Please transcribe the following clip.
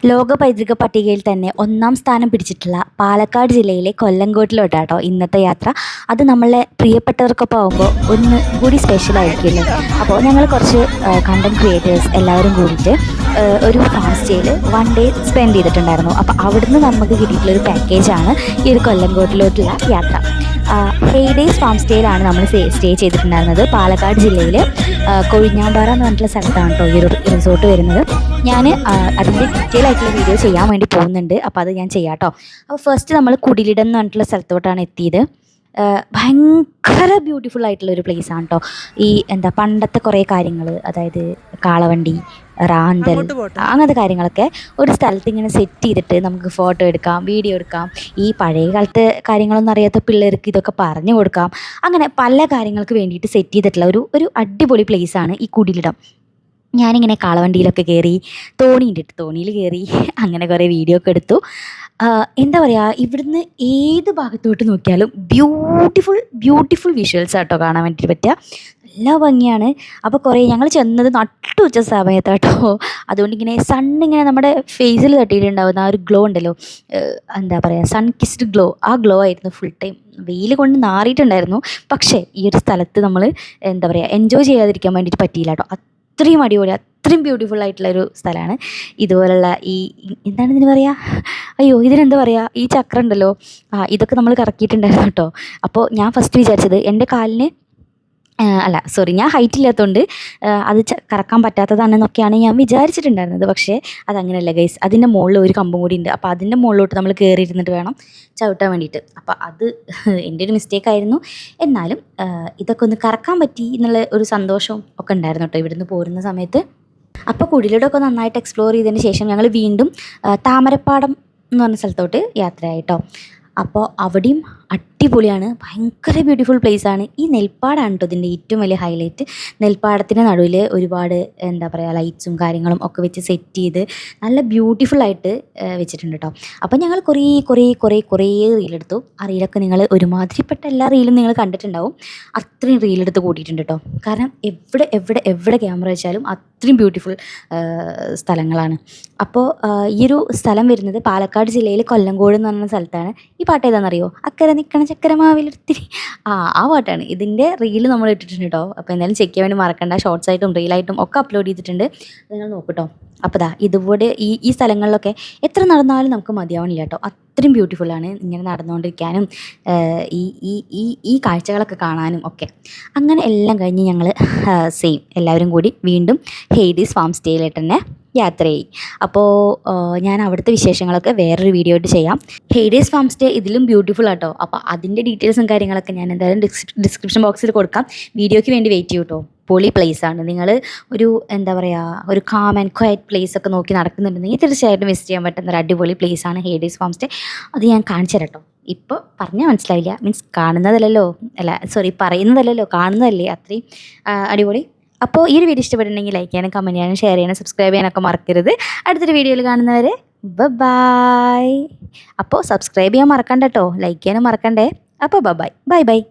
ലോക പൈതൃക പട്ടികയിൽ തന്നെ ഒന്നാം സ്ഥാനം പിടിച്ചിട്ടുള്ള പാലക്കാട് ജില്ലയിലെ കൊല്ലങ്കോട്ടിലോട്ടാട്ടോ ഇന്നത്തെ യാത്ര. അത് നമ്മളെ പ്രിയപ്പെട്ടവർക്കൊപ്പം ആകുമ്പോൾ ഒന്ന് കൂടി സ്പെഷ്യൽ ആയിരിക്കുമല്ലോ. അപ്പോൾ ഞങ്ങൾ കുറച്ച് കണ്ടൻറ് ക്രിയേറ്റേഴ്സ് എല്ലാവരും കൂടിയിട്ട് ഒരു ഫാം സ്റ്റേയിൽ 1 ഡേ സ്പെൻഡ് ചെയ്തിട്ടുണ്ടായിരുന്നു. അപ്പോൾ അവിടുന്ന് നമുക്ക് കിട്ടിയിട്ടുള്ളൊരു പാക്കേജാണ് ഈ ഒരു കൊല്ലങ്കോട്ടിലോട്ടുള്ള യാത്ര. ഹെയ്ഡേയ്സ് ഫാം സ്റ്റേയിലാണ് നമ്മൾ സ്റ്റേ ചെയ്തിട്ടുണ്ടായിരുന്നത്. പാലക്കാട് ജില്ലയിൽ കൊഴിഞ്ഞാമ്പാറ എന്ന് പറഞ്ഞിട്ടുള്ള സ്ഥലത്താണ് കേട്ടോ ഈ ഒരു റിസോർട്ട് വരുന്നത്. ഞാൻ അതിൻ്റെ ഡീറ്റെയിൽ ആയിട്ടുള്ള വീഡിയോ ചെയ്യാൻ വേണ്ടി പോകുന്നുണ്ട്. അപ്പോൾ അത് ഞാൻ ചെയ്യാം കേട്ടോ. അപ്പോൾ ഫസ്റ്റ് നമ്മൾ കുടിലിടം എന്ന് പറഞ്ഞിട്ടുള്ള സ്ഥലത്തോട്ടാണ് എത്തിയത്. ഭയങ്കര ബ്യൂട്ടിഫുൾ ആയിട്ടുള്ളൊരു പ്ലേസാണ് കേട്ടോ. ഈ പണ്ടത്തെ കുറേ കാര്യങ്ങൾ, അതായത് കാളവണ്ടി, റാന്തൽ, അങ്ങനത്തെ കാര്യങ്ങളൊക്കെ ഒരു സ്ഥലത്ത് ഇങ്ങനെ സെറ്റ് ചെയ്തിട്ട് നമുക്ക് ഫോട്ടോ എടുക്കാം, വീഡിയോ എടുക്കാം. ഈ പഴയ കാലത്തെ കാര്യങ്ങളൊന്നും അറിയാത്ത പിള്ളേർക്ക് ഇതൊക്കെ പറഞ്ഞു കൊടുക്കാം. അങ്ങനെ പല കാര്യങ്ങൾക്ക് വേണ്ടിയിട്ട് സെറ്റ് ചെയ്തിട്ടുള്ള ഒരു അടിപൊളി പ്ലേസാണ് ഈ കുടിലിടം. ഞാനിങ്ങനെ കാളവണ്ടിയിലൊക്കെ കയറി, തോണിയിൽ കയറി, അങ്ങനെ കുറേ വീഡിയോ ഒക്കെ എടുത്തു. എന്താ പറയുക, ഇവിടുന്ന് ഏത് ഭാഗത്തോട്ട് നോക്കിയാലും ബ്യൂട്ടിഫുൾ വിഷ്വൽസ് ആട്ടോ കാണാൻ വേണ്ടിയിട്ട് പറ്റുക. നല്ല ഭംഗിയാണ്. അപ്പോൾ കുറേ ഞങ്ങൾ ചെന്നത് നട്ടുച്ച സമയത്താട്ടോ. അതുകൊണ്ട് ഇങ്ങനെ സണ്ണിങ്ങനെ നമ്മുടെ ഫേസിൽ തട്ടിയിട്ടുണ്ടാവുന്ന ആ ഒരു ഗ്ലോ ഉണ്ടല്ലോ, എന്താ പറയുക, സൺ കിസ്ഡ് ഗ്ലോ, ആ ഗ്ലോ ആയിരുന്നു ഫുൾ ടൈം. വെയിൽ കൊണ്ട് നാറിയിട്ടുണ്ടായിരുന്നു. പക്ഷേ ഈ ഒരു സ്ഥലത്ത് നമ്മൾ എന്താ പറയുക, എൻജോയ് ചെയ്യാതിരിക്കാൻ വേണ്ടിയിട്ട് പറ്റിയില്ല കേട്ടോ. അത്രയും അടിപൊളി, അത്രയും ബ്യൂട്ടിഫുൾ ആയിട്ടുള്ളൊരു സ്ഥലമാണ്. ഇതുപോലുള്ള എന്താണ് ഇതിന് പറയുക, ഇതിനെന്താ പറയുക, ഈ ചക്രം ഉണ്ടല്ലോ, ഇതൊക്കെ നമ്മൾ കറക്കിയിട്ടുണ്ടായിരുന്നു കേട്ടോ. അപ്പോൾ ഞാൻ ഫസ്റ്റ് വിചാരിച്ചത് എൻ്റെ കാലിന് ഞാൻ ഹൈറ്റ് ഇല്ലാത്തതുകൊണ്ട് അത് കറക്കാൻ പറ്റാത്തതാണെന്നൊക്കെയാണ് ഞാൻ വിചാരിച്ചിട്ടുണ്ടായിരുന്നത്. പക്ഷേ അതങ്ങനെയല്ല ഗൈസ്. അതിൻ്റെ മുകളിൽ ഒരു കമ്പും കൂടി ഉണ്ട്. അപ്പോൾ അതിൻ്റെ മുകളിലോട്ട് നമ്മൾ കയറി ഇരുന്നിട്ട് വേണം ചവിട്ടാൻ വേണ്ടിയിട്ട്. അപ്പോൾ അത് എൻ്റെ ഒരു മിസ്റ്റേക്കായിരുന്നു. എന്നാലും ഇതൊക്കെ ഒന്ന് കറക്കാൻ പറ്റി എന്നുള്ള ഒരു സന്തോഷവും ഒക്കെ ഉണ്ടായിരുന്നു കേട്ടോ ഇവിടുന്ന് പോരുന്ന സമയത്ത്. അപ്പോൾ കുടിലിടമൊക്കെ നന്നായിട്ട് എക്സ്പ്ലോർ ചെയ്തതിന് ശേഷം ഞങ്ങൾ വീണ്ടും താമരപ്പാടം എന്ന് പറഞ്ഞ സ്ഥലത്തോട്ട് യാത്രയായിട്ടോ. അപ്പോൾ അവിടെയും അടിപൊളിയാണ്, ഭയങ്കര ബ്യൂട്ടിഫുൾ പ്ലേസാണ്. ഈ നെൽപ്പാടാണ് കേട്ടോ ഇതിൻ്റെ ഏറ്റവും വലിയ ഹൈലൈറ്റ്. നെൽപ്പാടത്തിൻ്റെ നടുവിൽ ഒരുപാട് എന്താ പറയുക, ലൈറ്റ്സും കാര്യങ്ങളും ഒക്കെ വെച്ച് സെറ്റ് ചെയ്ത് നല്ല ബ്യൂട്ടിഫുള്ളായിട്ട് വെച്ചിട്ടുണ്ട് കേട്ടോ. അപ്പോൾ ഞങ്ങൾ കുറേ റീലെടുത്തു. ആ റീലൊക്കെ നിങ്ങൾ ഒരുമാതിരിപ്പെട്ട എല്ലാ റീലും നിങ്ങൾ കണ്ടിട്ടുണ്ടാവും. അത്രയും റീലെടുത്ത് കൂട്ടിയിട്ടുണ്ട് കേട്ടോ. കാരണം എവിടെ ക്യാമറ വെച്ചാലും അത്രയും ബ്യൂട്ടിഫുൾ സ്ഥലങ്ങളാണ്. അപ്പോൾ ഈ ഒരു സ്ഥലം വരുന്നത് പാലക്കാട് ജില്ലയിൽ കൊല്ലങ്കോട് എന്ന് പറഞ്ഞ സ്ഥലത്താണ്. ഈ പാട്ട് ഏതാണെന്നറിയോ? അക്കരെ നിൽക്കണ ചക്കരമാവിലൊത്തിരി, ആ പാട്ടാണ്. ഇതിൻ്റെ റീല് നമ്മൾ ഇട്ടിട്ടുണ്ട് കേട്ടോ. അപ്പോൾ എന്തായാലും ചെക്ക് ചെയ്യാൻ വേണ്ടി മറക്കണ്ട. ഷോർട്സ് ആയിട്ടും റീലായിട്ടും ഒക്കെ അപ്ലോഡ് ചെയ്തിട്ടുണ്ട്. നിങ്ങൾ നോക്കട്ടോ. അപ്പോൾ ഇതുപോലെ ഈ സ്ഥലങ്ങളിലൊക്കെ എത്ര നടന്നാലും നമുക്ക് മതിയാവണില്ല കേട്ടോ. അത്രയും ബ്യൂട്ടിഫുള്ളാണ് ഇങ്ങനെ നടന്നുകൊണ്ടിരിക്കാനും ഈ കാഴ്ചകളൊക്കെ കാണാനും ഒക്കെ. അങ്ങനെ എല്ലാം കഴിഞ്ഞ് ഞങ്ങൾ എല്ലാവരും കൂടി വീണ്ടും ഹെയ്ഡീസ് ഫാം സ്റ്റേയിലായിട്ട് തന്നെ യാത്രയായി. അപ്പോൾ ഞാൻ അവിടുത്തെ വിശേഷങ്ങളൊക്കെ വേറൊരു വീഡിയോ ആയിട്ട് ചെയ്യാം. ഹെയ്ഡേയ്സ് ഫാം സ്റ്റേ ഇതിലും ബ്യൂട്ടിഫുൾ ആട്ടോ. അപ്പോൾ അതിൻ്റെ ഡീറ്റെയിൽസും കാര്യങ്ങളൊക്കെ ഞാൻ എന്തായാലും ഡിസ്ക്രിപ്ഷൻ ബോക്സിൽ കൊടുക്കാം. വീഡിയോയ്ക്ക് വേണ്ടി വെയിറ്റ് ചെയ്യൂ കേട്ടോ. പൊളി പ്ലേസാണ്. നിങ്ങൾ ഒരു എന്താ പറയുക, ഒരു കാം ആൻഡ് ക്വയറ്റ് പ്ലേസ് ഒക്കെ നോക്കി നടക്കുന്നുണ്ടെങ്കിൽ തീർച്ചയായിട്ടും വിസിറ്റ് ചെയ്യാൻ പറ്റുന്ന ഒരു അടിപൊളി പ്ലേസാണ് ഹെയ്ഡേയ്സ് ഫാം സ്റ്റേ. അത് ഞാൻ കാണിച്ചു തരാം കേട്ടോ. ഇപ്പോൾ പറഞ്ഞാൽ മനസ്സിലായില്ല, മീൻസ് പറയുന്നതല്ലല്ലോ, കാണുന്നതല്ലേ അത്രയും അടിപൊളി. അപ്പോൾ ഈ ഒരു വീഡിയോ ഇഷ്ടപ്പെട്ടിട്ടുണ്ടെങ്കിൽ ലൈക്ക് ചെയ്യാനും കമൻറ്റ് ചെയ്യാനും ഷെയർ ചെയ്യാനും സബ്സ്ക്രൈബ് ചെയ്യാനൊക്കെ മറക്കരുത്. അടുത്തൊരു വീഡിയോയിൽ കാണുന്നവരെ ബൈ. അപ്പോൾ സബ്സ്ക്രൈബ് ചെയ്യാൻ മറക്കണ്ട കേട്ടോ, ലൈക്ക് ചെയ്യാനും മറക്കണ്ടേ. അപ്പോൾ ബൈ.